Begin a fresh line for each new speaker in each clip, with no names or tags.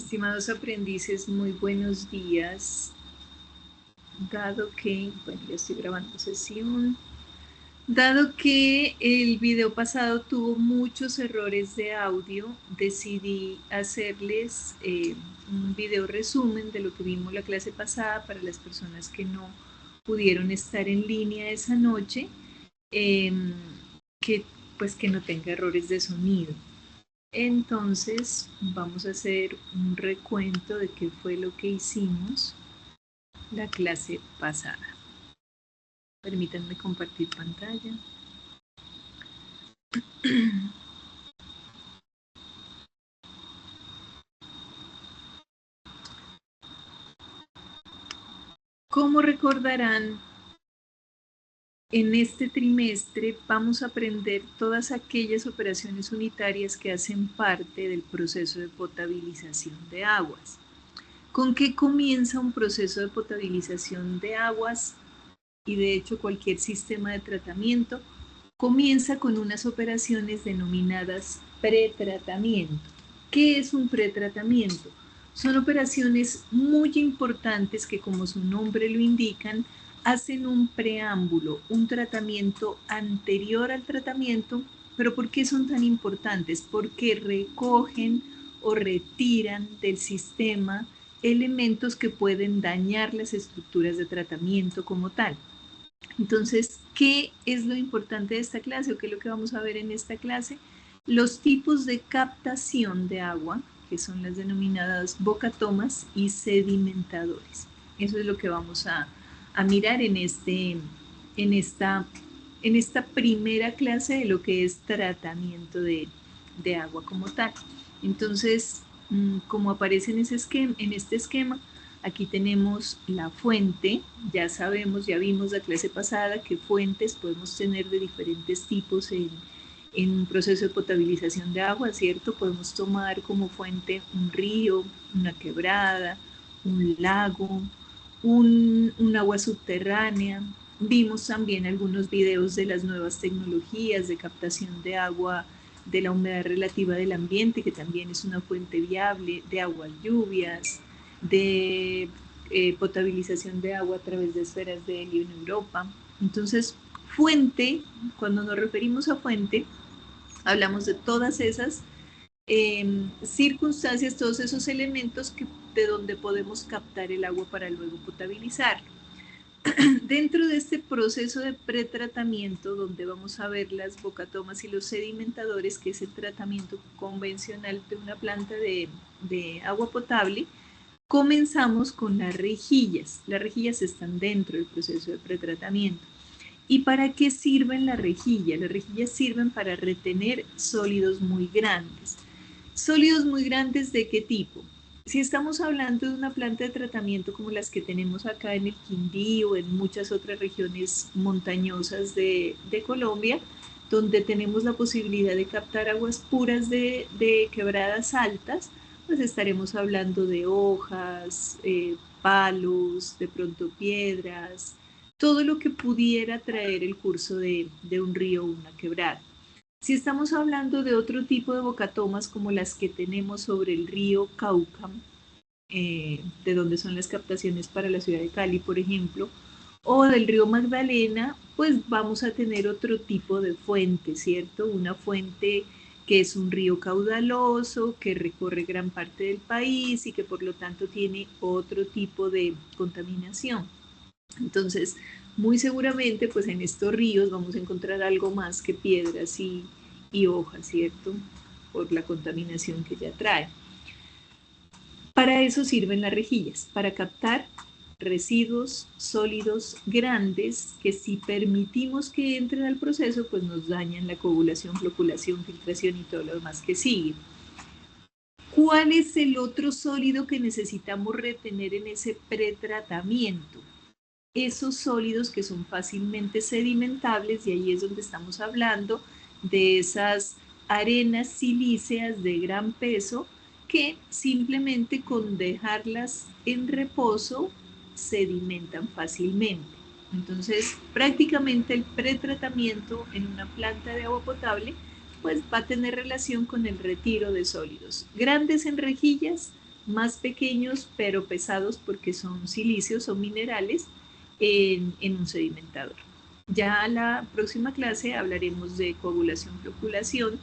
Estimados aprendices, muy buenos días. Dado que, bueno, ya estoy grabando sesión. Dado que el video pasado tuvo muchos errores de audio, decidí hacerles un video resumen de lo que vimos la clase pasada para las personas que no pudieron estar en línea esa noche, que pues que no tenga errores de sonido. Entonces vamos a hacer un recuento de qué fue lo que hicimos la clase pasada. Permítanme compartir pantalla. Como recordarán, en este trimestre vamos a aprender todas aquellas operaciones unitarias que hacen parte del proceso de potabilización de aguas. ¿Con qué comienza un proceso de potabilización de aguas? Y de hecho cualquier sistema de tratamiento comienza con unas operaciones denominadas pretratamiento. ¿Qué es un pretratamiento? Son operaciones muy importantes que, como su nombre lo indican, hacen un preámbulo, un tratamiento anterior al tratamiento. ¿Pero por qué son tan importantes? Porque recogen o retiran del sistema elementos que pueden dañar las estructuras de tratamiento como tal. Entonces, ¿qué es lo importante de esta clase o qué es lo que vamos a ver en esta clase? Los tipos de captación de agua, que son las denominadas bocatomas y sedimentadores. Eso es lo que vamos a mirar en esta primera clase de lo que es tratamiento de agua como tal. Entonces, como aparece en este esquema, aquí tenemos la fuente. Ya sabemos, ya vimos la clase pasada que fuentes podemos tener de diferentes tipos en un proceso de potabilización de agua, ¿cierto? Podemos tomar como fuente un río, una quebrada, un lago, un agua subterránea. Vimos también algunos videos de las nuevas tecnologías de captación de agua, de la humedad relativa del ambiente, que también es una fuente viable, de aguas lluvias, de potabilización de agua a través de esferas de helio en Europa. Entonces, fuente, cuando nos referimos a fuente, hablamos de todas esas circunstancias, todos esos elementos de donde podemos captar el agua para luego potabilizar. Dentro de este proceso de pretratamiento, donde vamos a ver las bocatomas y los sedimentadores, que es el tratamiento convencional de una planta de agua potable, comenzamos con las rejillas. Las rejillas están dentro del proceso de pretratamiento. ¿Y para qué sirven las rejillas? Las rejillas sirven para retener sólidos muy grandes. ¿Sólidos muy grandes de qué tipo? Si estamos hablando de una planta de tratamiento como las que tenemos acá en el Quindío o en muchas otras regiones montañosas de Colombia, donde tenemos la posibilidad de captar aguas puras de quebradas altas, pues estaremos hablando de hojas, palos, de pronto piedras, todo lo que pudiera traer el curso de un río o una quebrada. Si estamos hablando de otro tipo de bocatomas como las que tenemos sobre el río Cauca, de donde son las captaciones para la ciudad de Cali, por ejemplo, o del río Magdalena, pues vamos a tener otro tipo de fuente, ¿cierto? Una fuente que es un río caudaloso, que recorre gran parte del país y que por lo tanto tiene otro tipo de contaminación. Entonces, muy seguramente, pues en estos ríos vamos a encontrar algo más que piedras y hojas, ¿cierto? Por la contaminación que ya trae. Para eso sirven las rejillas, para captar residuos sólidos grandes que si permitimos que entren al proceso, pues nos dañan la coagulación, floculación, filtración y todo lo demás que sigue. ¿Cuál es el otro sólido que necesitamos retener en ese pretratamiento? Esos sólidos que son fácilmente sedimentables, y ahí es donde estamos hablando de esas arenas silíceas de gran peso que simplemente con dejarlas en reposo sedimentan fácilmente. Entonces, prácticamente el pretratamiento en una planta de agua potable pues va a tener relación con el retiro de sólidos grandes en rejillas, más pequeños pero pesados porque son silicios o minerales en un sedimentador. Ya la próxima clase hablaremos de coagulación, floculación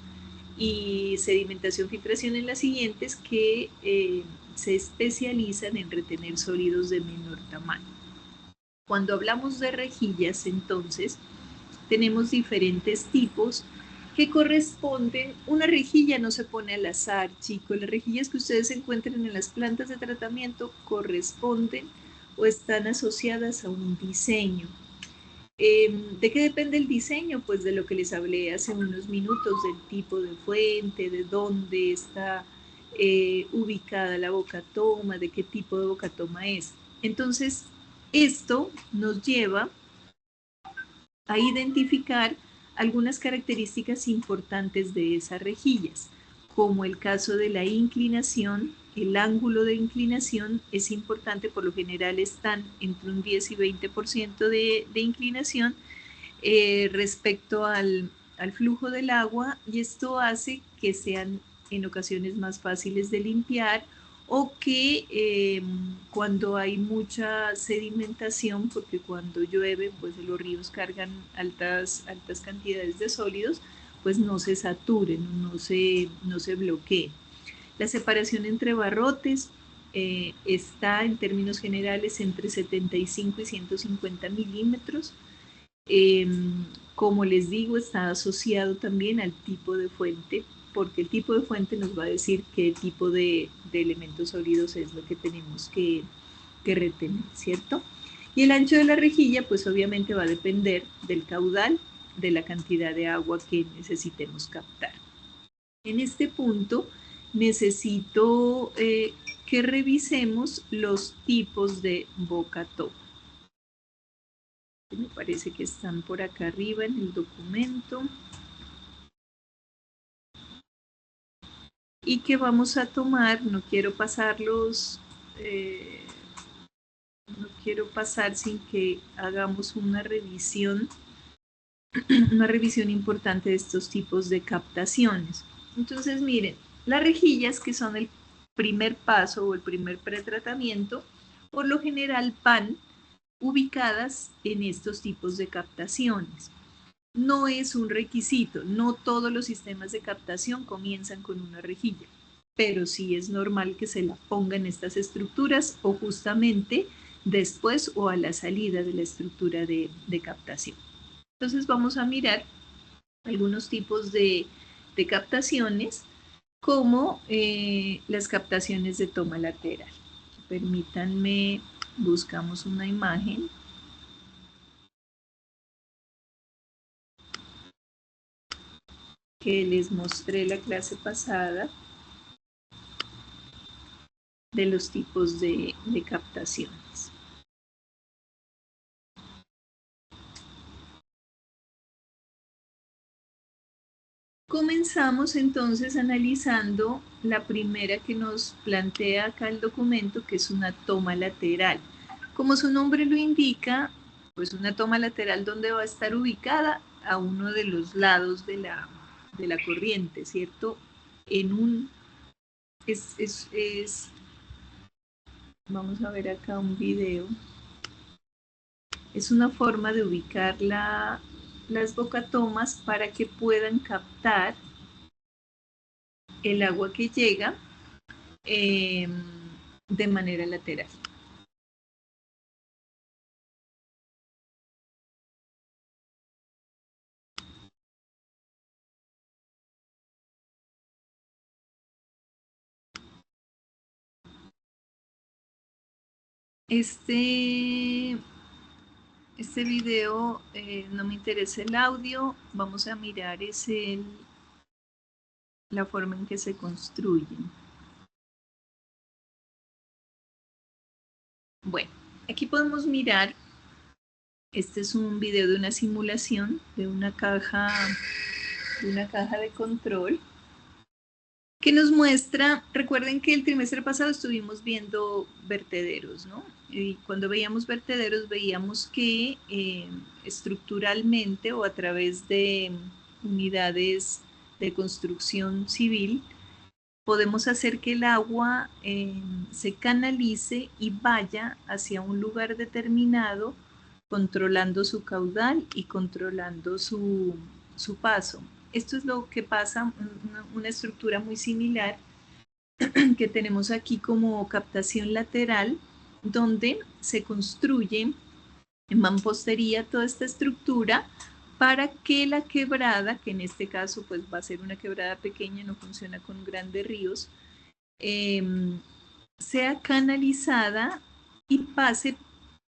y sedimentación, filtración en las siguientes que se especializan en retener sólidos de menor tamaño. Cuando hablamos de rejillas, entonces, tenemos diferentes tipos que corresponden. Una rejilla no se pone al azar, chicos. Las rejillas que ustedes encuentran en las plantas de tratamiento corresponden o están asociadas a un diseño. ¿De qué depende el diseño? Pues de lo que les hablé hace unos minutos, del tipo de fuente, de dónde está ubicada la bocatoma, de qué tipo de bocatoma es. Entonces, esto nos lleva a identificar algunas características importantes de esas rejillas, como el caso de la inclinación. El ángulo de inclinación es importante, por lo general están entre un 10 y 20% de inclinación respecto al flujo del agua, y esto hace que sean en ocasiones más fáciles de limpiar, o que cuando hay mucha sedimentación, porque cuando llueve pues los ríos cargan altas cantidades de sólidos, pues no se saturen, no se bloqueen. La separación entre barrotes está en términos generales entre 75 y 150 milímetros. Como les digo, está asociado también al tipo de fuente, porque el tipo de fuente nos va a decir qué tipo de elementos sólidos es lo que tenemos que retener, ¿cierto? Y el ancho de la rejilla, pues obviamente va a depender del caudal, de la cantidad de agua que necesitemos captar. En este punto necesito que revisemos los tipos de bocatoma. Me parece que están por acá arriba en el documento. Y que vamos a tomar, no quiero pasarlos, no quiero pasar sin que hagamos una revisión importante de estos tipos de captaciones. Entonces, miren, las rejillas, que son el primer paso o el primer pretratamiento, por lo general van ubicadas en estos tipos de captaciones. No es un requisito, no todos los sistemas de captación comienzan con una rejilla, pero sí es normal que se la pongan estas estructuras o justamente después o a la salida de la estructura de captación. Entonces vamos a mirar algunos tipos de captaciones, como las captaciones de toma lateral. Permítanme, buscamos una imagen. Que les mostré la clase pasada de los tipos de captaciones. Comenzamos entonces analizando la primera que nos plantea acá el documento, que es una toma lateral. Como su nombre lo indica, pues una toma lateral donde va a estar ubicada a uno de los lados de la corriente, ¿cierto? En un, vamos a ver acá un video. Es una forma de ubicar las bocatomas para que puedan captar el agua que llega de manera lateral. Este video no me interesa el audio, vamos a mirar la forma en que se construyen. Bueno, aquí podemos mirar, este es un video de una simulación de una caja de control que nos muestra. Recuerden que el trimestre pasado estuvimos viendo vertederos, ¿no? Y cuando veíamos vertederos veíamos que estructuralmente o a través de unidades de construcción civil podemos hacer que el agua se canalice y vaya hacia un lugar determinado, controlando su caudal y controlando su paso. Esto es lo que pasa, una estructura muy similar que tenemos aquí como captación lateral, donde se construye en mampostería toda esta estructura para que la quebrada, que en este caso pues va a ser una quebrada pequeña, no funciona con grandes ríos, sea canalizada y pase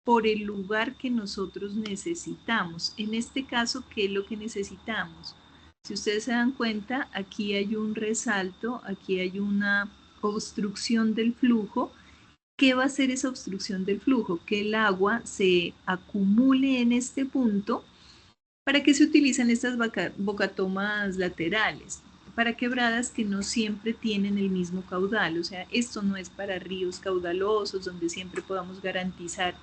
por el lugar que nosotros necesitamos. En este caso, ¿qué es lo que necesitamos? Si ustedes se dan cuenta, aquí hay un resalto, aquí hay una obstrucción del flujo. ¿Qué va a hacer esa obstrucción del flujo? Que el agua se acumule en este punto. ¿Para qué se utilizan estas bocatomas laterales? Para quebradas que no siempre tienen el mismo caudal, o sea, esto no es para ríos caudalosos donde siempre podamos garantizar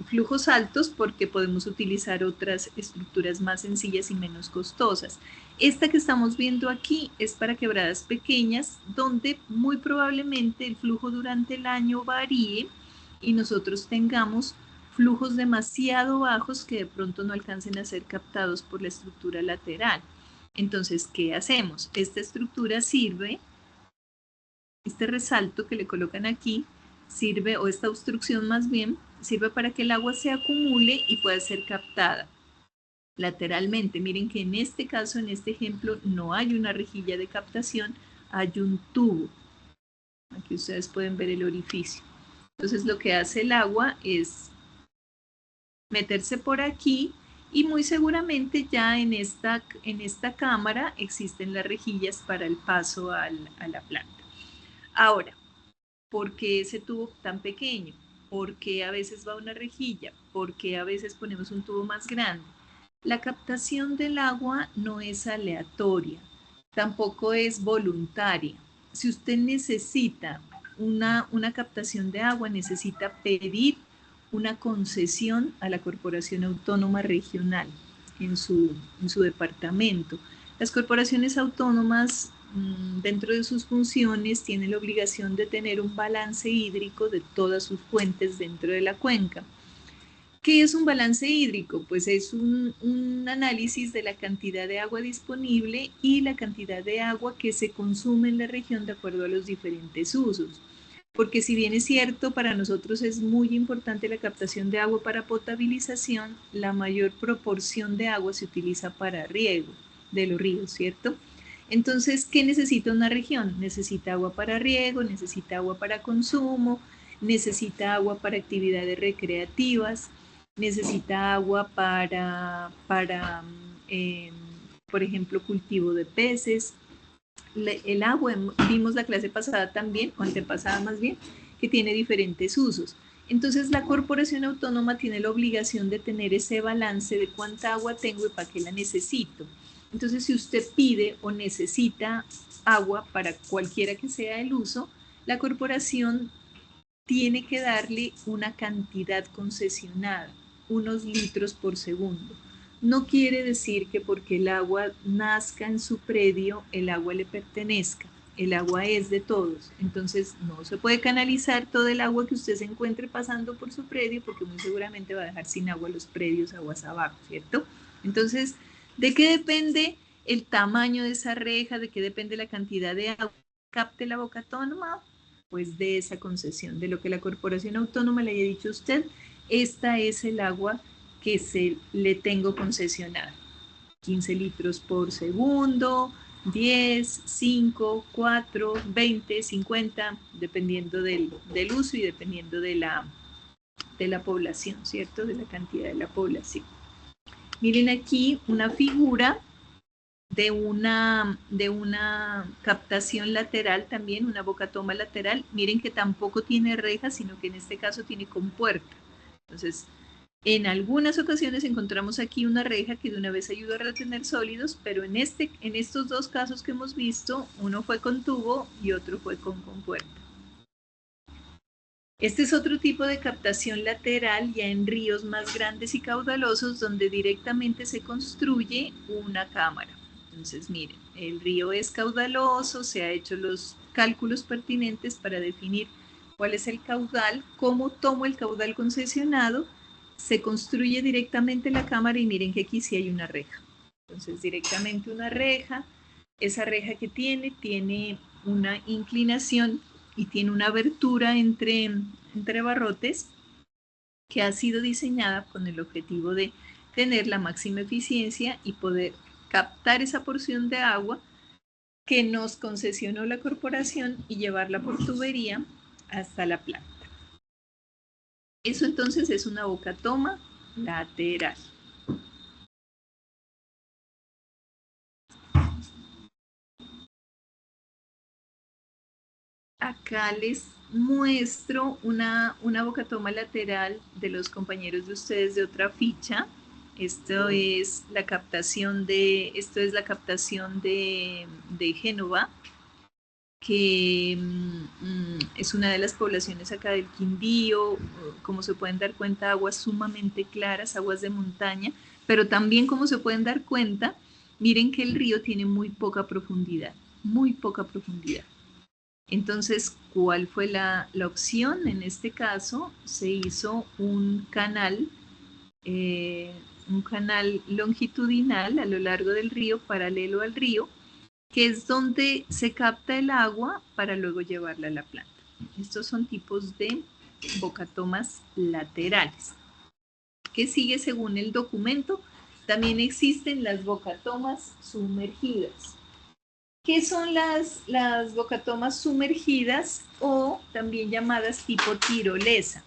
flujos altos, porque podemos utilizar otras estructuras más sencillas y menos costosas. Esta que estamos viendo aquí es para quebradas pequeñas, donde muy probablemente el flujo durante el año varíe y nosotros tengamos flujos demasiado bajos que de pronto no alcancen a ser captados por la estructura lateral. Entonces, ¿qué hacemos? Esta estructura sirve, este resalto que le colocan aquí, sirve, o esta obstrucción más bien, sirve para que el agua se acumule y pueda ser captada lateralmente. Miren que en este caso, en este ejemplo, no hay una rejilla de captación, hay un tubo. Aquí ustedes pueden ver el orificio. Entonces lo que hace el agua es meterse por aquí y muy seguramente ya en esta cámara existen las rejillas para el paso a la planta. Ahora, ¿por qué ese tubo tan pequeño? ¿Por qué a veces va una rejilla? ¿Por qué a veces ponemos un tubo más grande? La captación del agua no es aleatoria, tampoco es voluntaria. Si usted necesita una captación de agua, necesita pedir una concesión a la Corporación Autónoma Regional en su departamento. Las corporaciones autónomas, dentro de sus funciones, tienen la obligación de tener un balance hídrico de todas sus fuentes dentro de la cuenca. ¿Qué es un balance hídrico? Pues es un análisis de la cantidad de agua disponible y la cantidad de agua que se consume en la región de acuerdo a los diferentes usos. Porque si bien es cierto, para nosotros es muy importante la captación de agua para potabilización, la mayor proporción de agua se utiliza para riego de los ríos, ¿cierto? Entonces, ¿qué necesita una región? Necesita agua para riego, necesita agua para consumo, necesita agua para actividades recreativas, necesita agua para por ejemplo, cultivo de peces. El agua, vimos la clase pasada también, o antepasada más bien, que tiene diferentes usos. Entonces la corporación autónoma tiene la obligación de tener ese balance de cuánta agua tengo y para qué la necesito. Entonces si usted pide o necesita agua para cualquiera que sea el uso, la corporación tiene que darle una cantidad concesionada, unos litros por segundo. No quiere decir que porque el agua nazca en su predio, el agua le pertenezca. El agua es de todos. Entonces no se puede canalizar todo el agua que usted se encuentre pasando por su predio, porque muy seguramente va a dejar sin agua los predios aguas abajo, ¿cierto? Entonces, ¿de qué depende el tamaño de esa reja? ¿De qué depende la cantidad de agua que capte la boca autónoma? Pues de esa concesión, de lo que la corporación autónoma le haya dicho a usted, esta es el agua que le tengo concesionada. 15 litros por segundo, 10, 5, 4, 20, 50, dependiendo del uso y dependiendo de la población, ¿cierto? De la cantidad de la población. Miren aquí una figura de una captación lateral también, una bocatoma lateral. Miren que tampoco tiene reja, sino que en este caso tiene compuerta. Entonces, en algunas ocasiones encontramos aquí una reja que de una vez ayuda a retener sólidos, pero en estos dos casos que hemos visto, uno fue con tubo y otro fue con compuerta. Este es otro tipo de captación lateral ya en ríos más grandes y caudalosos donde directamente se construye una cámara. Entonces, miren, el río es caudaloso, se han hecho los cálculos pertinentes para definir cuál es el caudal, cómo tomo el caudal concesionado, se construye directamente la cámara y miren que aquí sí hay una reja. Entonces, directamente una reja, esa reja que tiene una inclinación y tiene una abertura entre barrotes que ha sido diseñada con el objetivo de tener la máxima eficiencia y poder captar esa porción de agua que nos concesionó la corporación y llevarla por tubería hasta la planta. Eso entonces es una bocatoma lateral. Acá les muestro una bocatoma lateral de los compañeros de ustedes de otra ficha. Esto es la captación de Génova, que es una de las poblaciones acá del Quindío. Como se pueden dar cuenta, aguas sumamente claras, aguas de montaña, pero también, como se pueden dar cuenta, miren que el río tiene muy poca profundidad, muy poca profundidad. Entonces, ¿cuál fue la opción? En este caso, se hizo un canal longitudinal a lo largo del río, paralelo al río, que es donde se capta el agua para luego llevarla a la planta. Estos son tipos de bocatomas laterales. ¿Qué sigue según el documento? También existen las bocatomas sumergidas. ¿Qué son las bocatomas sumergidas o también llamadas tipo tirolesa?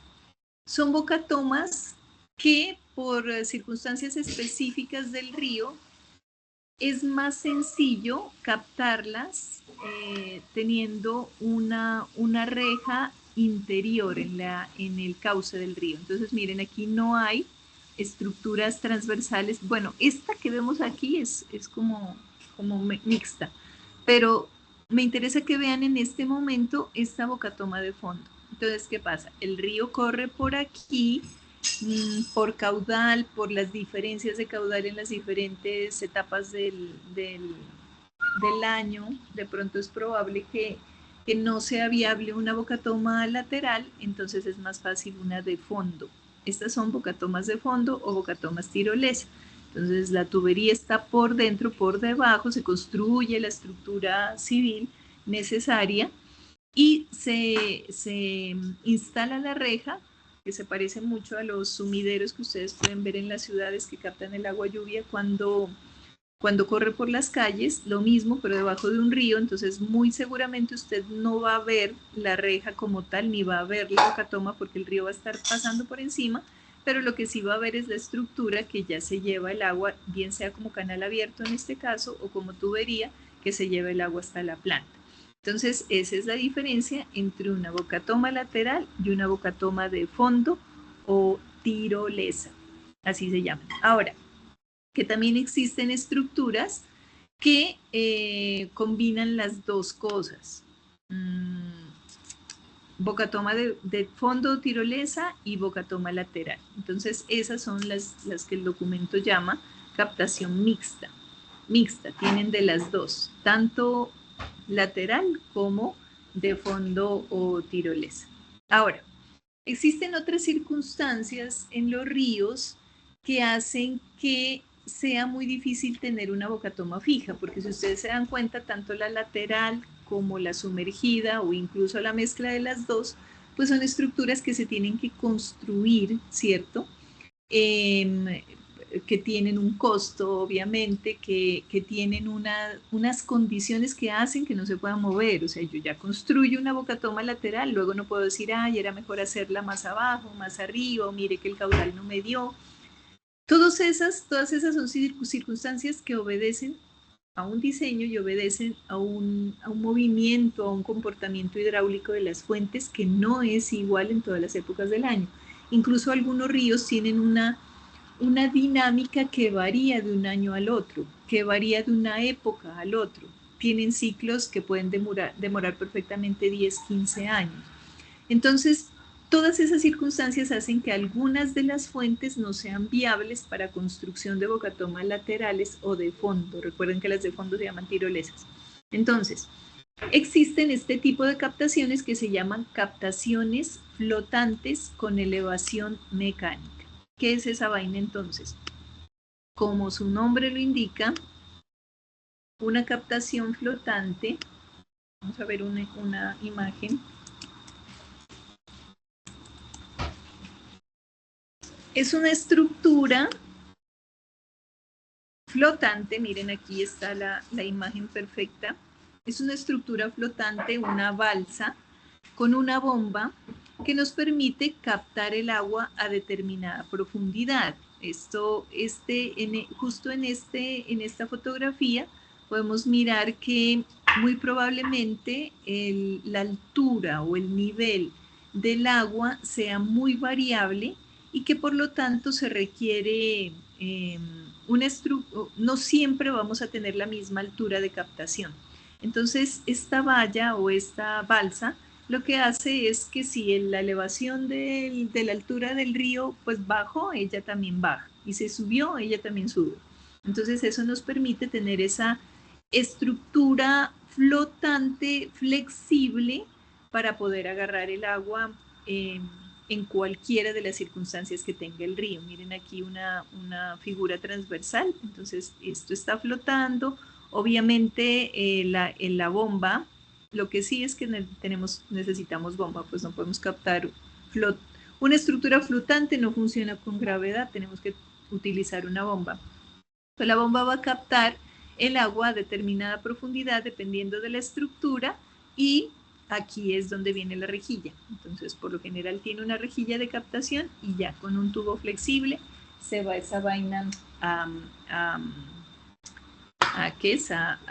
Son bocatomas que por circunstancias específicas del río es más sencillo captarlas teniendo una reja interior en el cauce del río. Entonces miren, aquí no hay estructuras transversales. Bueno, esta que vemos aquí es como mixta, pero me interesa que vean en este momento esta bocatoma de fondo. Entonces, ¿qué pasa? El río corre por aquí, por caudal, por las diferencias de caudal en las diferentes etapas del año. De pronto es probable que no sea viable una bocatoma lateral, entonces es más fácil una de fondo. Estas son bocatomas de fondo o bocatomas tirolesa. Entonces la tubería está por dentro, por debajo, se construye la estructura civil necesaria y se instala la reja, que se parece mucho a los sumideros que ustedes pueden ver en las ciudades que captan el agua lluvia cuando corre por las calles, lo mismo, pero debajo de un río. Entonces muy seguramente usted no va a ver la reja como tal, ni va a ver la bocatoma porque el río va a estar pasando por encima, pero lo que sí va a ver es la estructura que ya se lleva el agua, bien sea como canal abierto en este caso, o como tubería que se lleva el agua hasta la planta. Entonces esa es la diferencia entre una bocatoma lateral y una bocatoma de fondo o tirolesa, así se llama. Ahora, que también existen estructuras que combinan las dos cosas. Bocatoma de fondo tirolesa y bocatoma lateral. Entonces esas son las que el documento llama captación mixta. Mixta, tienen de las dos, tanto lateral como de fondo o tirolesa. Ahora, existen otras circunstancias en los ríos que hacen que sea muy difícil tener una bocatoma fija, porque si ustedes se dan cuenta, tanto la lateral como la sumergida o incluso la mezcla de las dos, pues son estructuras que se tienen que construir, ¿cierto? Que tienen un costo, obviamente, que tienen unas condiciones que hacen que no se puedan mover. O sea, yo ya construyo una bocatoma lateral, luego no puedo decir, ay, era mejor hacerla más abajo, más arriba, o mire que el caudal no me dio. Todas esas son circunstancias que obedecen a un diseño y obedecen a un movimiento, a un comportamiento hidráulico de las fuentes que no es igual en todas las épocas del año. Incluso algunos ríos tienen una dinámica que varía de un año al otro, que varía de una época al otro. Tienen ciclos que pueden demorar perfectamente 10, 15 años. Entonces, Todas esas circunstancias hacen que algunas de las fuentes no sean viables para construcción de bocatomas laterales o de fondo. Recuerden que las de fondo se llaman tirolesas. Entonces, existen este tipo de captaciones que se llaman captaciones flotantes con elevación mecánica. ¿Qué es esa vaina entonces? Como su nombre lo indica, una captación flotante, vamos a ver una imagen, es una estructura flotante, miren aquí está la imagen perfecta, es una estructura flotante, una balsa, con una bomba que nos permite captar el agua a determinada profundidad. Justo en esta fotografía podemos mirar que muy probablemente la altura o el nivel del agua sea muy variable y que por lo tanto se requiere no siempre vamos a tener la misma altura de captación. Entonces, esta valla o esta balsa lo que hace es que si la elevación de la altura del río pues bajó, ella también baja. Y se subió, ella también sube. Entonces, eso nos permite tener esa estructura flotante, flexible, para poder agarrar el agua en cualquiera de las circunstancias que tenga el río. Miren aquí una figura transversal, entonces esto está flotando. Obviamente en la bomba, lo que sí es que necesitamos bomba, pues no podemos captar una estructura flotante, no funciona con gravedad, tenemos que utilizar una bomba. Pues la bomba va a captar el agua a determinada profundidad dependiendo de la estructura y aquí es donde viene la rejilla. Entonces, por lo general tiene una rejilla de captación y ya con un tubo flexible se va esa vaina a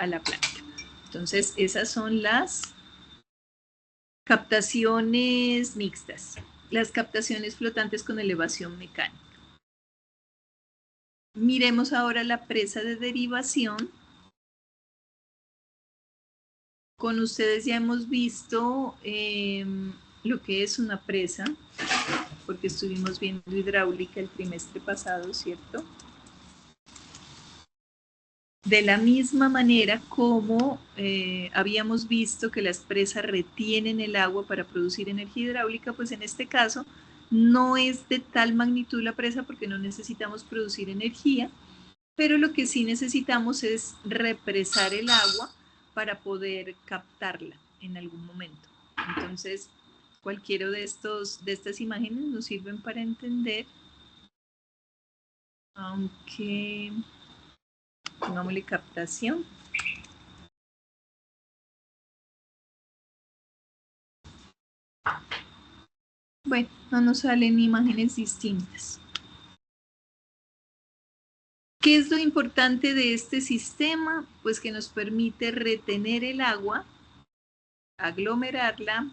la planta. Entonces, esas son las captaciones mixtas, las captaciones flotantes con elevación mecánica. Miremos ahora la presa de derivación. Con ustedes ya hemos visto lo que es una presa, porque estuvimos viendo hidráulica el trimestre pasado, ¿cierto? De la misma manera como habíamos visto que las presas retienen el agua para producir energía hidráulica, pues en este caso no es de tal magnitud la presa porque no necesitamos producir energía, pero lo que sí necesitamos es represar el agua para poder captarla en algún momento. Entonces, cualquiera de estas imágenes nos sirven para entender, aunque pongámosle captación. Bueno, no nos salen imágenes distintas. ¿Qué es lo importante de este sistema? Pues que nos permite retener el agua, aglomerarla,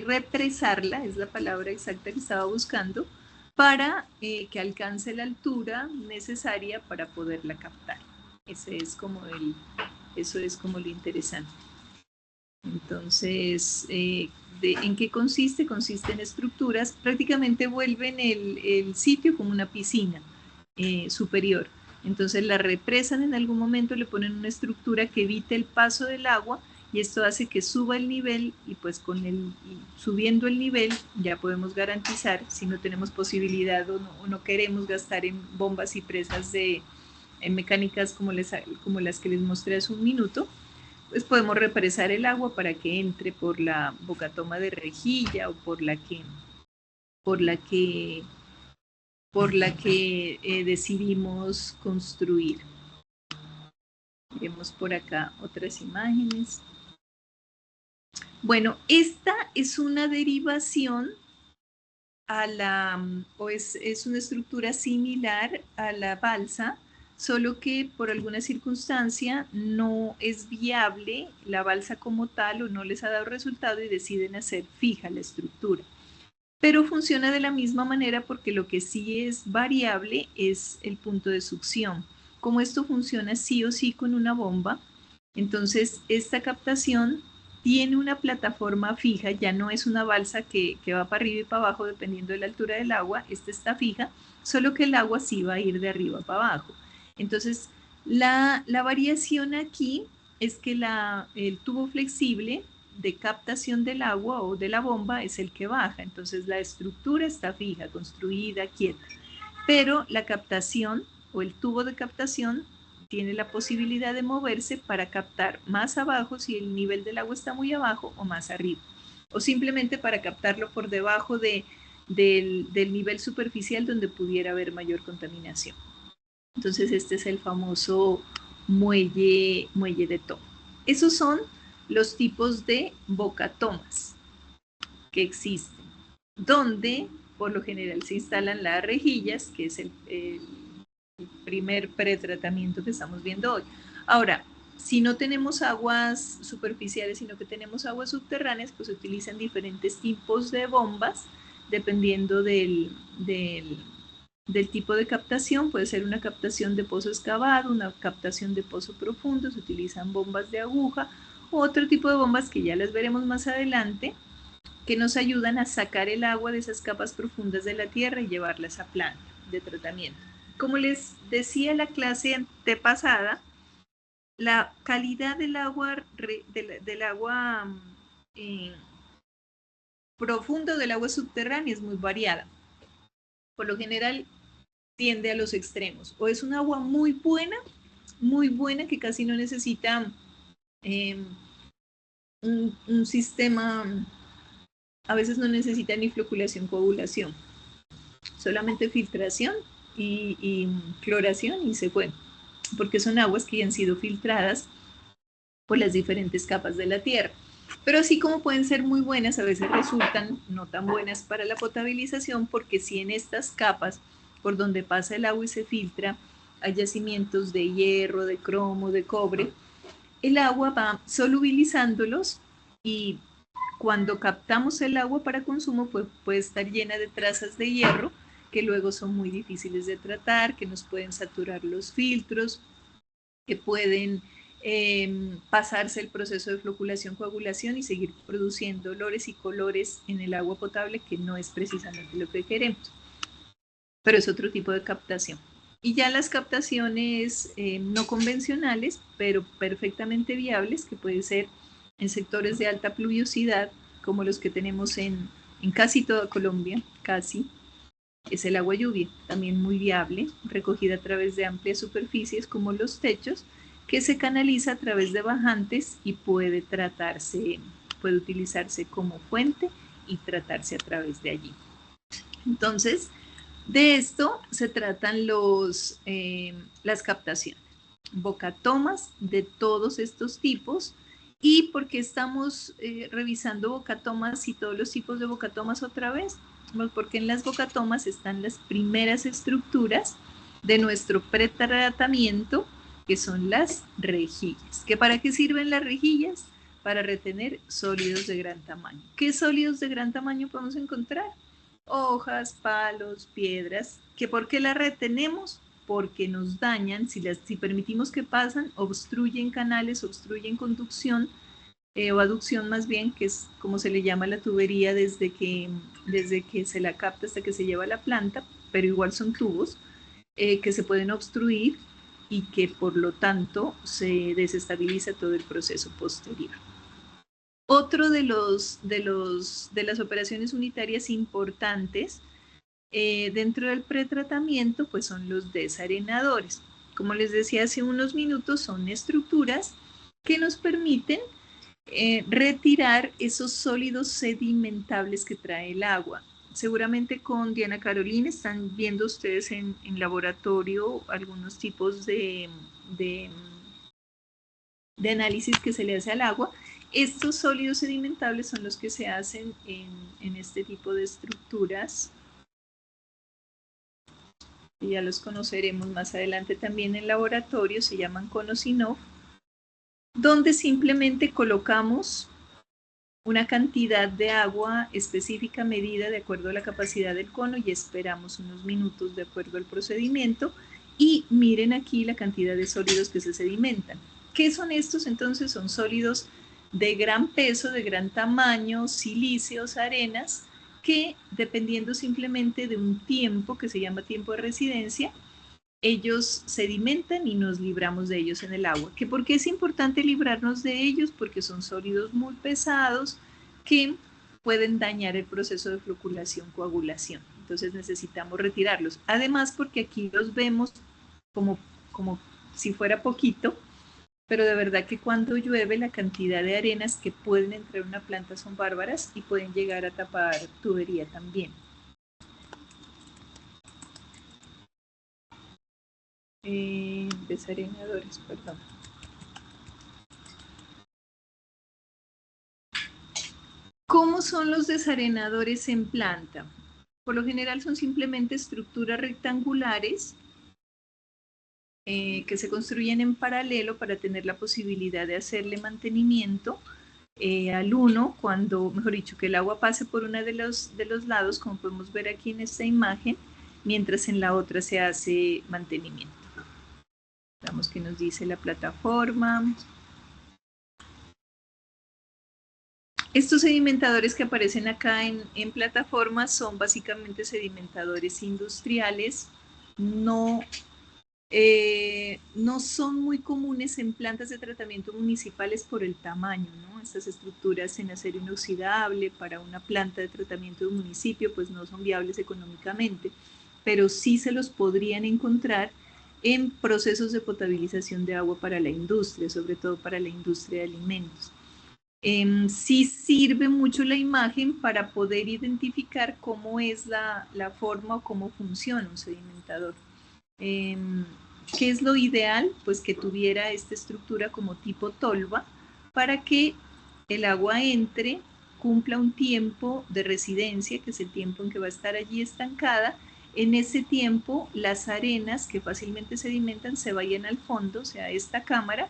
represarla, es la palabra exacta que estaba buscando, para que alcance la altura necesaria para poderla captar. Eso es como lo interesante. Entonces, ¿en qué consiste? Consiste en estructuras, prácticamente vuelven el sitio como una piscina superior. Entonces la represan en algún momento, le ponen una estructura que evite el paso del agua y esto hace que suba el nivel y pues subiendo el nivel ya podemos garantizar, si no tenemos posibilidad o no queremos gastar en bombas y presas en mecánicas como las que les mostré hace un minuto, pues podemos represar el agua para que entre por la bocatoma de rejilla o por la que decidimos construir. Vemos por acá otras imágenes. Bueno, esta es una derivación es una estructura similar a la balsa, solo que por alguna circunstancia no es viable la balsa como tal o no les ha dado resultado y deciden hacer fija la estructura. Pero funciona de la misma manera porque lo que sí es variable es el punto de succión. Como esto funciona sí o sí con una bomba, Entonces, esta captación tiene una plataforma fija, ya no es una balsa que va para arriba y para abajo dependiendo de la altura del agua, esta está fija, solo que el agua sí va a ir de arriba para abajo. Entonces, la variación aquí es que el tubo flexible de captación del agua o de la bomba es el que baja, entonces la estructura está fija, construida, quieta, pero la captación o el tubo de captación tiene la posibilidad de moverse para captar más abajo si el nivel del agua está muy abajo o más arriba, o simplemente para captarlo por debajo del nivel superficial donde pudiera haber mayor contaminación. Entonces este es el famoso muelle de toma. Esos son los tipos de bocatomas que existen, donde por lo general se instalan las rejillas, que es el primer pretratamiento que estamos viendo hoy. Ahora, si no tenemos aguas superficiales, sino que tenemos aguas subterráneas, pues se utilizan diferentes tipos de bombas, dependiendo del tipo de captación. Puede ser una captación de pozo excavado, una captación de pozo profundo, se utilizan bombas de aguja, u otro tipo de bombas que ya las veremos más adelante, que nos ayudan a sacar el agua de esas capas profundas de la tierra y llevarla a esa planta de tratamiento. Como les decía en la clase antepasada, la calidad del agua, profundo, del agua subterránea, es muy variada. Por lo general tiende a los extremos. O es un agua muy buena, que casi no necesita un sistema, a veces no necesita ni floculación, coagulación, solamente filtración y cloración y se fue, porque son aguas que ya han sido filtradas por las diferentes capas de la tierra. Pero así como pueden ser muy buenas, a veces resultan no tan buenas para la potabilización, porque si en estas capas por donde pasa el agua y se filtra hay yacimientos de hierro, de cromo, de cobre, el agua va solubilizándolos y cuando captamos el agua para consumo pues puede estar llena de trazas de hierro que luego son muy difíciles de tratar, que nos pueden saturar los filtros, que pueden pasarse el proceso de floculación, coagulación y seguir produciendo olores y colores en el agua potable, que no es precisamente lo que queremos, pero es otro tipo de captación. Y ya las captaciones no convencionales, pero perfectamente viables, que pueden ser en sectores de alta pluviosidad, como los que tenemos en casi toda Colombia, casi, es el agua lluvia, también muy viable, recogida a través de amplias superficies como los techos, que se canaliza a través de bajantes y puede utilizarse como fuente y tratarse a través de allí. Entonces, de esto se tratan las captaciones, bocatomas de todos estos tipos. ¿Y por qué estamos revisando bocatomas y todos los tipos de bocatomas otra vez? Pues porque en las bocatomas están las primeras estructuras de nuestro pretratamiento, que son las rejillas. ¿Que para qué sirven las rejillas? Para retener sólidos de gran tamaño. ¿Qué sólidos de gran tamaño podemos encontrar? Hojas, palos, piedras. ¿Que por qué las retenemos? Porque nos dañan, si permitimos que pasan, obstruyen canales, obstruyen conducción, o aducción más bien, que es como se le llama la tubería desde que se la capta hasta que se lleva a la planta, pero igual son tubos que se pueden obstruir y que por lo tanto se desestabiliza todo el proceso posterior. Otro de las operaciones unitarias importantes dentro del pretratamiento pues son los desarenadores. Como les decía hace unos minutos, son estructuras que nos permiten retirar esos sólidos sedimentables que trae el agua. Seguramente con Diana Carolina están viendo ustedes en laboratorio algunos tipos de análisis que se le hace al agua. Estos sólidos sedimentables son los que se hacen en este tipo de estructuras. Y ya los conoceremos más adelante también en laboratorio, se llaman conos Inoff, donde simplemente colocamos una cantidad de agua específica medida de acuerdo a la capacidad del cono y esperamos unos minutos de acuerdo al procedimiento y miren aquí la cantidad de sólidos que se sedimentan. ¿Qué son estos? Entonces son sólidos de gran peso, de gran tamaño, silíceos, arenas, que dependiendo simplemente de un tiempo que se llama tiempo de residencia, ellos sedimentan y nos libramos de ellos en el agua. ¿Que por qué es importante librarnos de ellos? Porque son sólidos muy pesados que pueden dañar el proceso de floculación, coagulación. Entonces necesitamos retirarlos. Además, porque aquí los vemos como si fuera poquito, pero de verdad que cuando llueve la cantidad de arenas que pueden entrar en una planta son bárbaras y pueden llegar a tapar tubería también. Desarenadores, perdón. ¿Cómo son los desarenadores en planta? Por lo general son simplemente estructuras rectangulares que se construyen en paralelo para tener la posibilidad de hacerle mantenimiento al uno cuando, mejor dicho, que el agua pase por uno de los lados, como podemos ver aquí en esta imagen, mientras en la otra se hace mantenimiento. Veamos qué nos dice la plataforma. Estos sedimentadores que aparecen acá en plataformas son básicamente sedimentadores industriales, no son muy comunes en plantas de tratamiento municipales por el tamaño, ¿no? Estas estructuras en acero inoxidable para una planta de tratamiento de un municipio pues no son viables económicamente, pero sí se los podrían encontrar en procesos de potabilización de agua para la industria, sobre todo para la industria de alimentos. Sí sirve mucho la imagen para poder identificar cómo es la forma o cómo funciona un sedimentador. ¿Qué es lo ideal? Pues que tuviera esta estructura como tipo tolva para que el agua entre, cumpla un tiempo de residencia, que es el tiempo en que va a estar allí estancada. En ese tiempo, las arenas que fácilmente sedimentan se vayan al fondo, o sea, a esta cámara,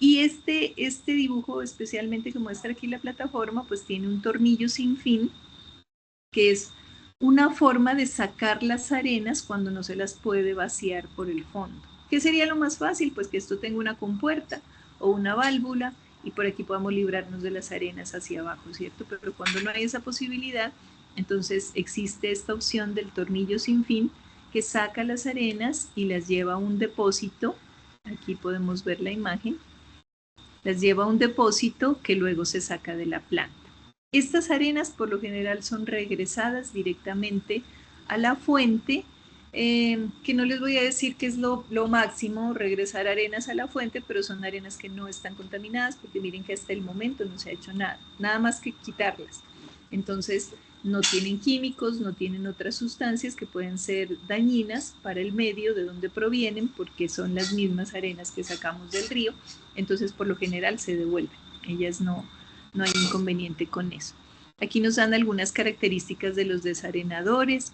y este dibujo, especialmente que muestra aquí la plataforma, pues tiene un tornillo sin fin, que es una forma de sacar las arenas cuando no se las puede vaciar por el fondo. ¿Qué sería lo más fácil? Pues que esto tenga una compuerta o una válvula y por aquí podamos librarnos de las arenas hacia abajo, ¿cierto? Pero cuando no hay esa posibilidad, entonces existe esta opción del tornillo sin fin que saca las arenas y las lleva a un depósito. Aquí podemos ver la imagen. Las lleva a un depósito que luego se saca de la planta. Estas arenas por lo general son regresadas directamente a la fuente, que no les voy a decir que es lo máximo regresar arenas a la fuente, pero son arenas que no están contaminadas, porque miren que hasta el momento no se ha hecho nada más que quitarlas. Entonces no tienen químicos, no tienen otras sustancias que pueden ser dañinas para el medio de donde provienen, porque son las mismas arenas que sacamos del río, entonces por lo general se devuelven, ellas no hay inconveniente con eso. Aquí nos dan algunas características de los desarenadores.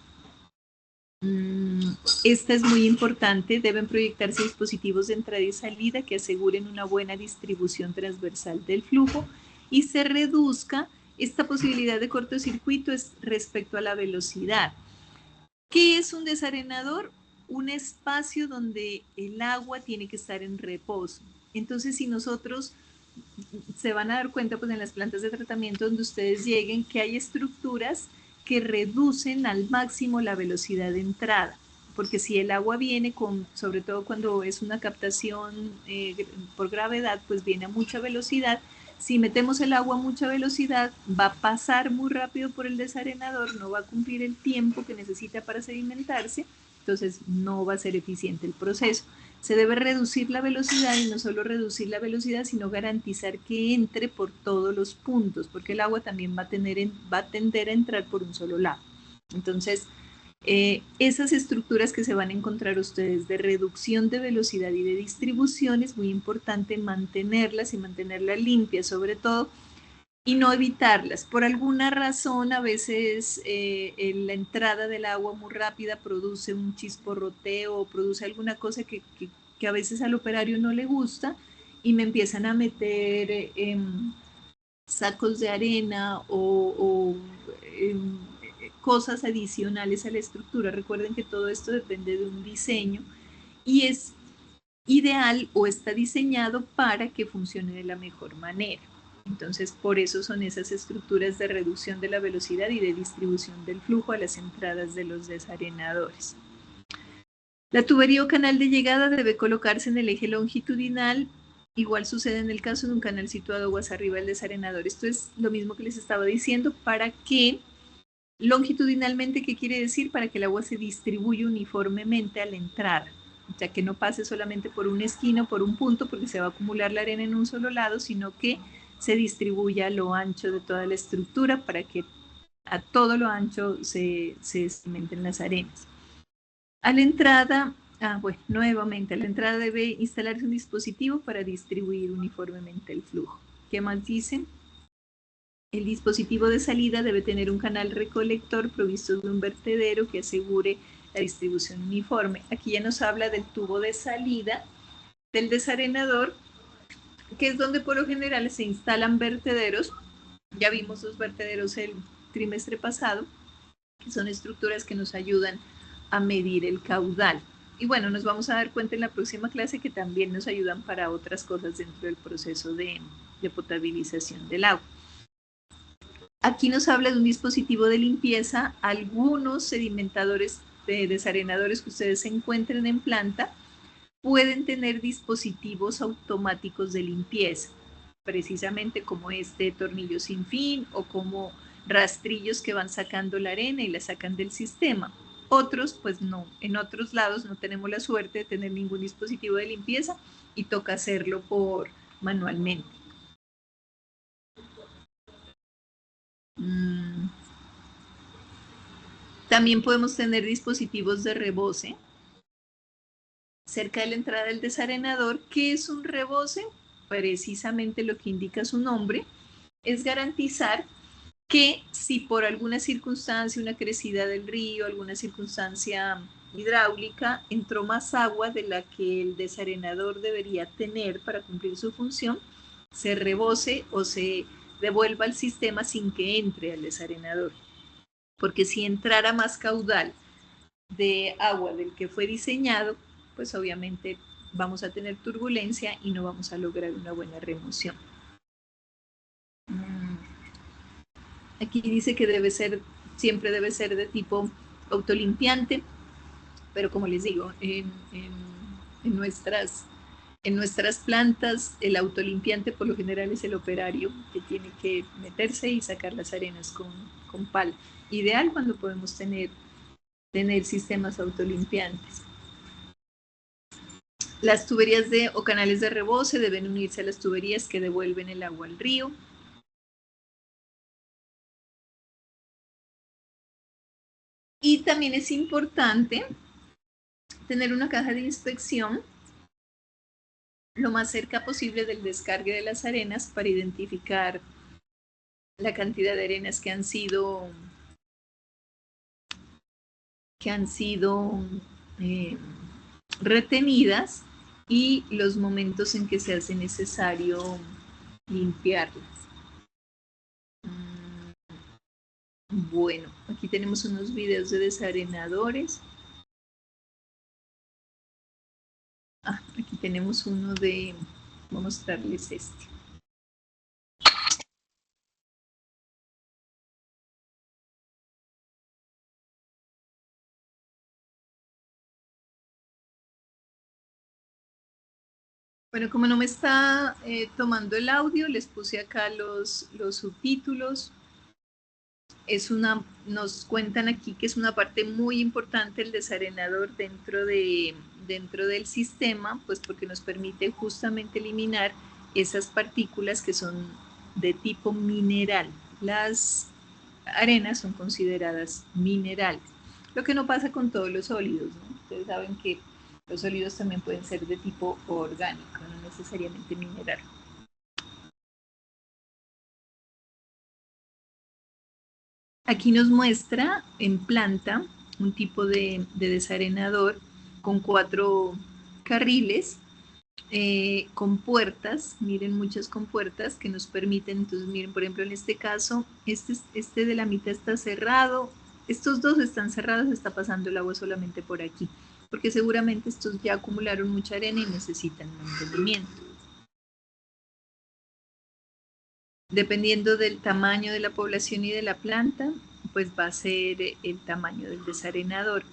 Esta es muy importante, deben proyectarse dispositivos de entrada y salida que aseguren una buena distribución transversal del flujo y se reduzca esta posibilidad de cortocircuito respecto a la velocidad. ¿Qué es un desarenador? Un espacio donde el agua tiene que estar en reposo. Entonces, si nosotros se van a dar cuenta pues en las plantas de tratamiento donde ustedes lleguen que hay estructuras que reducen al máximo la velocidad de entrada, porque si el agua viene sobre todo cuando es una captación por gravedad, pues viene a mucha velocidad. Si metemos el agua a mucha velocidad, va a pasar muy rápido por el desarenador, no va a cumplir el tiempo que necesita para sedimentarse, entonces no va a ser eficiente el proceso. Se debe reducir la velocidad y no solo reducir la velocidad, sino garantizar que entre por todos los puntos, porque el agua también va a tender a entrar por un solo lado. Entonces, esas estructuras que se van a encontrar ustedes de reducción de velocidad y de distribución es muy importante mantenerlas y mantenerlas limpias sobre todo y no evitarlas. Por alguna razón a veces la entrada del agua muy rápida produce un chisporroteo o produce alguna cosa que a veces al operario no le gusta y me empiezan a meter sacos de arena o cosas adicionales a la estructura. Recuerden que todo esto depende de un diseño y es ideal o está diseñado para que funcione de la mejor manera. Entonces, por eso son esas estructuras de reducción de la velocidad y de distribución del flujo a las entradas de los desarenadores. La tubería o canal de llegada debe colocarse en el eje longitudinal. Igual sucede en el caso de un canal situado aguas arriba del desarenador. Esto es lo mismo que les estaba diciendo, para que longitudinalmente, ¿qué quiere decir? Para que el agua se distribuya uniformemente a la entrada. O sea, que no pase solamente por una esquina o por un punto, porque se va a acumular la arena en un solo lado, sino que se distribuya a lo ancho de toda la estructura para que a todo lo ancho se cementen las arenas. A la entrada, nuevamente, a la entrada debe instalarse un dispositivo para distribuir uniformemente el flujo. ¿Qué más dicen? El dispositivo de salida debe tener un canal recolector provisto de un vertedero que asegure la distribución uniforme. Aquí ya nos habla del tubo de salida del desarenador, que es donde por lo general se instalan vertederos. Ya vimos los vertederos el trimestre pasado, que son estructuras que nos ayudan a medir el caudal. Y bueno, nos vamos a dar cuenta en la próxima clase que también nos ayudan para otras cosas dentro del proceso de potabilización del agua. Aquí nos habla de un dispositivo de limpieza. Algunos sedimentadores de desarenadores que ustedes encuentren en planta pueden tener dispositivos automáticos de limpieza, precisamente como este tornillo sin fin o como rastrillos que van sacando la arena y la sacan del sistema. Otros, pues no, en otros lados no tenemos la suerte de tener ningún dispositivo de limpieza y toca hacerlo manualmente. También podemos tener dispositivos de rebose cerca de la entrada del desarenador. ¿Qué es un rebose? Precisamente lo que indica su nombre es garantizar que si por alguna circunstancia, una crecida del río, alguna circunstancia hidráulica, entró más agua de la que el desarenador debería tener para cumplir su función, se rebose o se devuelva al sistema sin que entre al desarenador. Porque si entrara más caudal de agua del que fue diseñado, pues obviamente vamos a tener turbulencia y no vamos a lograr una buena remoción. Aquí dice que siempre debe ser de tipo autolimpiante, pero como les digo, en nuestras plantas el autolimpiante por lo general es el operario que tiene que meterse y sacar las arenas con pala. Ideal cuando podemos tener sistemas autolimpiantes. Las tuberías o canales de rebose deben unirse a las tuberías que devuelven el agua al río. Y también es importante tener una caja de inspección lo más cerca posible del descargue de las arenas para identificar la cantidad de arenas que han sido retenidas y los momentos en que se hace necesario limpiarlas. Bueno, aquí tenemos unos videos de desarenadores. Aquí tenemos uno voy a mostrarles este. Bueno, como no me está tomando el audio, les puse acá los subtítulos. Nos cuentan aquí que es una parte muy importante el desarenador dentro del sistema, pues porque nos permite justamente eliminar esas partículas que son de tipo mineral. Las arenas son consideradas minerales, lo que no pasa con todos los sólidos, ¿no? Ustedes saben que los sólidos también pueden ser de tipo orgánico, no necesariamente mineral. Aquí nos muestra en planta un tipo de desarenador con 4 carriles, con puertas, miren, muchas compuertas que nos permiten, entonces miren, por ejemplo, en este caso, este de la mitad está cerrado, estos dos están cerrados, está pasando el agua solamente por aquí, porque seguramente estos ya acumularon mucha arena y necesitan mantenimiento. Dependiendo del tamaño de la población y de la planta, pues va a ser el tamaño del desarenador.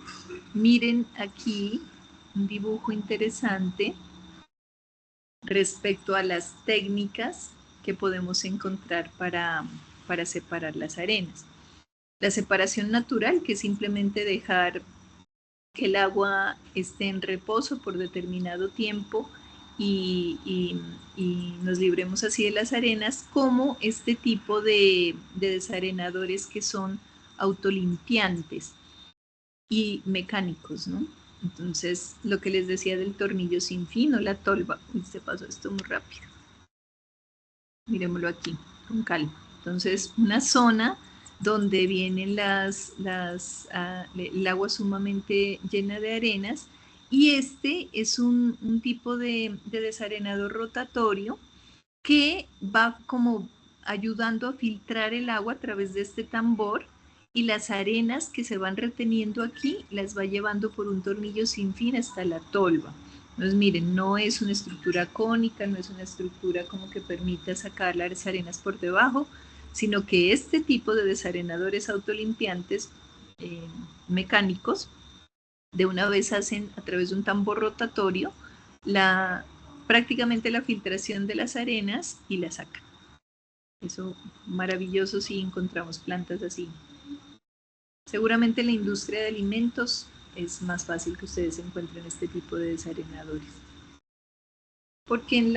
Miren aquí un dibujo interesante respecto a las técnicas que podemos encontrar para separar las arenas. La separación natural, que es simplemente dejar que el agua esté en reposo por determinado tiempo y nos libremos así de las arenas, como este tipo de desarenadores que son autolimpiantes y mecánicos, ¿no? Entonces, lo que les decía del tornillo sin fin o la tolva. Uy, se pasó esto muy rápido. Miremoslo aquí, con calma. Entonces, una zona donde vienen el agua sumamente llena de arenas, y este es un tipo de desarenador rotatorio que va como ayudando a filtrar el agua a través de este tambor, y las arenas que se van reteniendo aquí las va llevando por un tornillo sin fin hasta la tolva. Entonces miren, no es una estructura cónica, no es una estructura como que permita sacar las arenas por debajo, sino que este tipo de desarenadores autolimpiantes mecánicos de una vez hacen a través de un tambor rotatorio prácticamente la filtración de las arenas y la sacan. Eso maravilloso si encontramos plantas así. Seguramente en la industria de alimentos es más fácil que ustedes encuentren este tipo de desarenadores. Porque en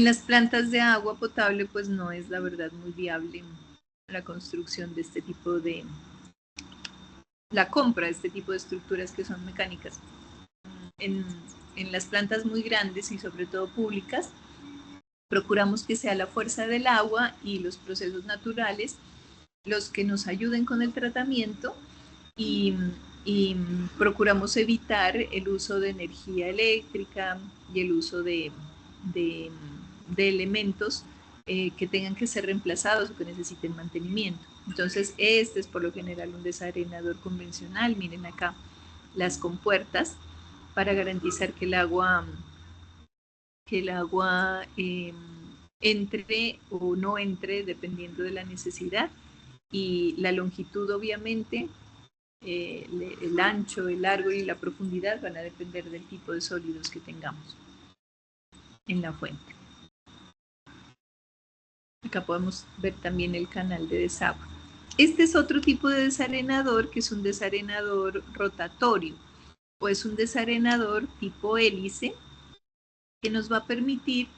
las plantas de agua potable pues no es la verdad muy viable la construcción de este tipo de, la compra de este tipo de estructuras que son mecánicas. En las plantas muy grandes y sobre todo públicas, procuramos que sea la fuerza del agua y los procesos naturales los que nos ayuden con el tratamiento, y procuramos evitar el uso de energía eléctrica y el uso de elementos que tengan que ser reemplazados o que necesiten mantenimiento. Entonces, este es por lo general un desarenador convencional. Miren acá las compuertas para garantizar que el agua entre o no entre dependiendo de la necesidad, y la longitud obviamente, el ancho, el largo y la profundidad van a depender del tipo de sólidos que tengamos en la fuente. Acá podemos ver también el canal de desagüe. Este es otro tipo de desarenador, que es un desarenador rotatorio, o es un desarenador tipo hélice, que nos va a permitir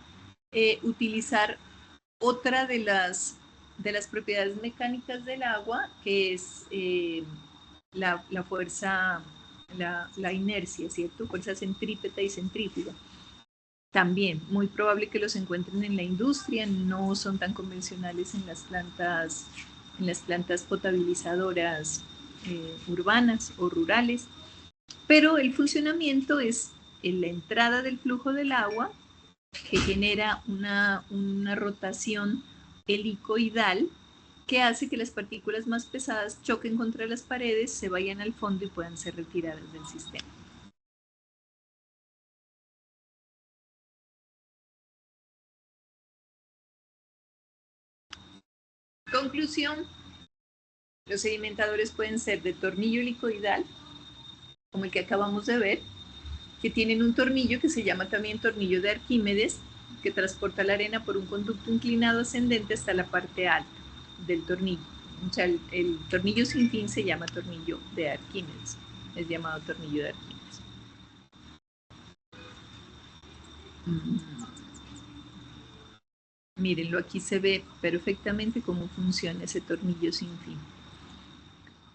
utilizar otra de las propiedades mecánicas del agua, que es la fuerza, la inercia, ¿cierto? Fuerza centrípeta y centrífuga. También, muy probable que los encuentren en la industria, no son tan convencionales en las plantas potabilizadoras urbanas o rurales, pero el funcionamiento es en la entrada del flujo del agua, que genera una rotación helicoidal que hace que las partículas más pesadas choquen contra las paredes, se vayan al fondo y puedan ser retiradas del sistema. Conclusión: los sedimentadores pueden ser de tornillo helicoidal, como el que acabamos de ver, que tienen un tornillo que se llama también tornillo de Arquímedes, que transporta la arena por un conducto inclinado ascendente hasta la parte alta del tornillo. O sea, el tornillo sin fin se llama tornillo de Arquímedes, es llamado tornillo de Arquímedes. Mírenlo, aquí se ve perfectamente cómo funciona ese tornillo sin fin.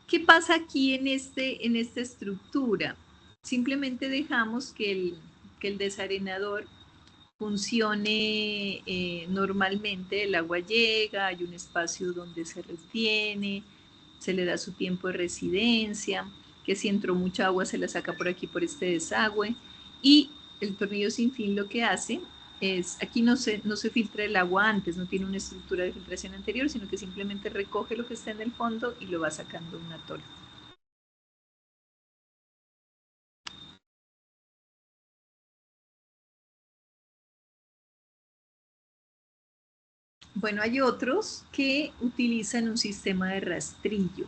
¿Qué pasa aquí en esta estructura? Simplemente dejamos que el desarenador funcione normalmente. El agua llega, hay un espacio donde se retiene, se le da su tiempo de residencia, que si entró mucha agua se la saca por aquí por este desagüe, y el tornillo sin fin lo que hace aquí no se filtra el agua antes, no tiene una estructura de filtración anterior, sino que simplemente recoge lo que está en el fondo y lo va sacando un atol. Bueno, hay otros que utilizan un sistema de rastrillo.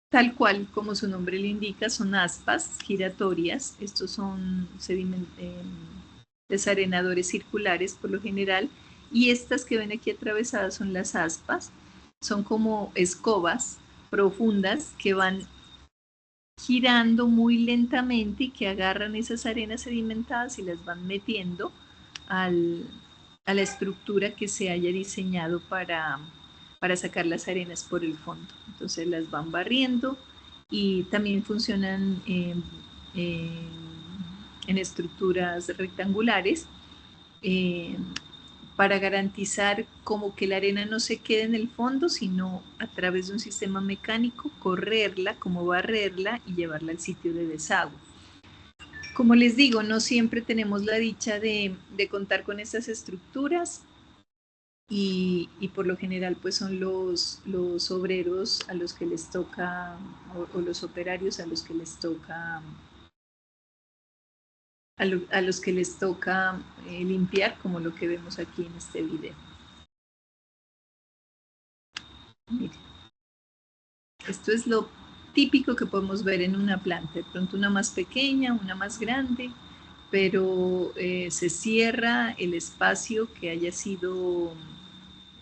Tal cual como su nombre le indica, son aspas giratorias. Estos son desarenadores circulares por lo general. Y estas que ven aquí atravesadas son las aspas. Son como escobas profundas que van girando muy lentamente y que agarran esas arenas sedimentadas y las van metiendo a la estructura que se haya diseñado para sacar las arenas por el fondo. Entonces las van barriendo y también funcionan en estructuras rectangulares para garantizar como que la arena no se quede en el fondo, sino a través de un sistema mecánico correrla, como barrerla y llevarla al sitio de desagüe. Como les digo, no siempre tenemos la dicha de contar con estas estructuras y por lo general pues son los obreros a los que les toca o los operarios a los que les toca a los que les toca limpiar, como lo que vemos aquí en este video. Miren, esto es lo típico que podemos ver en una planta, de pronto una más pequeña, una más grande, pero se cierra el espacio que haya sido,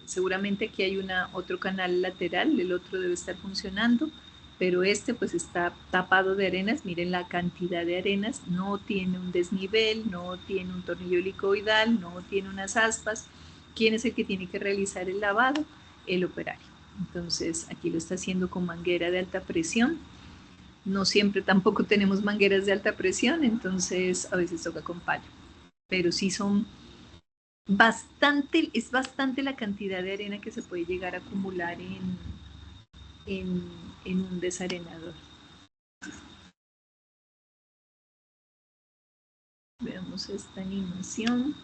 seguramente aquí hay otro canal lateral, el otro debe estar funcionando, pero este pues está tapado de arenas. Miren la cantidad de arenas, no tiene un desnivel, no tiene un tornillo helicoidal, no tiene unas aspas. ¿Quién es el que tiene que realizar el lavado? El operario. Entonces aquí lo está haciendo con manguera de alta presión. No siempre tampoco tenemos mangueras de alta presión, entonces a veces toca con palo. Pero sí es bastante la cantidad de arena que se puede llegar a acumular en un desarenador. Veamos esta animación.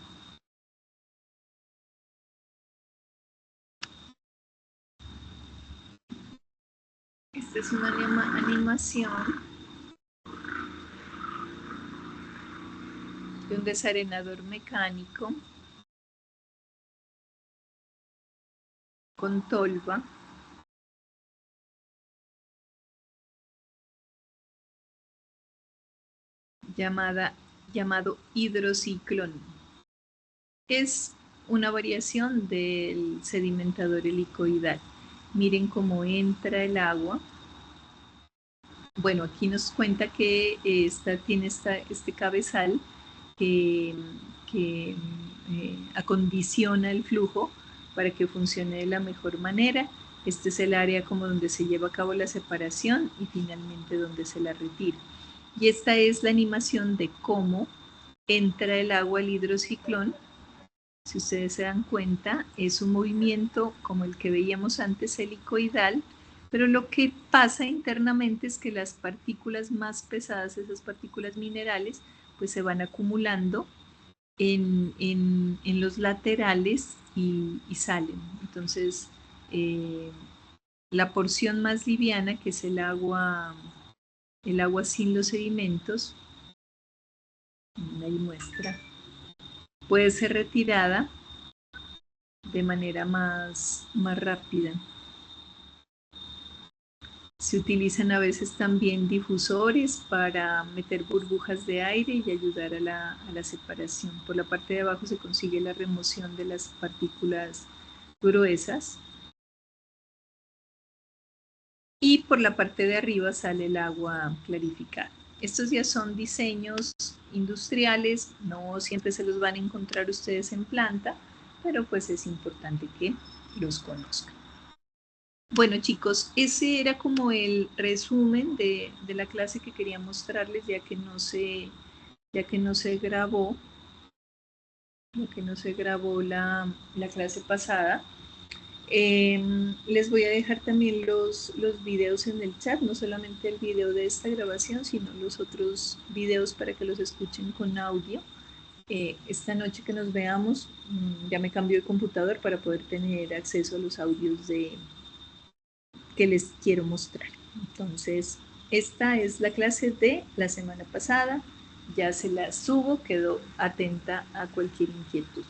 Esta es una animación de un desarenador mecánico con tolva llamado hidrociclón. Es una variación del sedimentador helicoidal. Miren cómo entra el agua. Bueno, aquí nos cuenta que tiene este cabezal que acondiciona el flujo para que funcione de la mejor manera. Este es el área como donde se lleva a cabo la separación y finalmente donde se la retira. Y esta es la animación de cómo entra el agua al hidrociclón. Si ustedes se dan cuenta, es un movimiento como el que veíamos antes, helicoidal, pero lo que pasa internamente es que las partículas más pesadas, esas partículas minerales, pues se van acumulando en los laterales y salen. Entonces, la porción más liviana, que es el agua sin los sedimentos, ahí muestra, puede ser retirada de manera más rápida. Se utilizan a veces también difusores para meter burbujas de aire y ayudar a la separación. Por la parte de abajo se consigue la remoción de las partículas gruesas y por la parte de arriba sale el agua clarificada. Estos ya son diseños industriales, no siempre se los van a encontrar ustedes en planta, pero pues es importante que los conozcan. Bueno chicos, ese era como el resumen de la clase que quería mostrarles, ya que no se grabó, la clase pasada. Les voy a dejar también los videos en el chat, no solamente el video de esta grabación, sino los otros videos para que los escuchen con audio. Esta noche que nos veamos, ya me cambio de computador para poder tener acceso a los audios que les quiero mostrar. Entonces, esta es la clase de la semana pasada. Ya se la subo, quedo atenta a cualquier inquietud.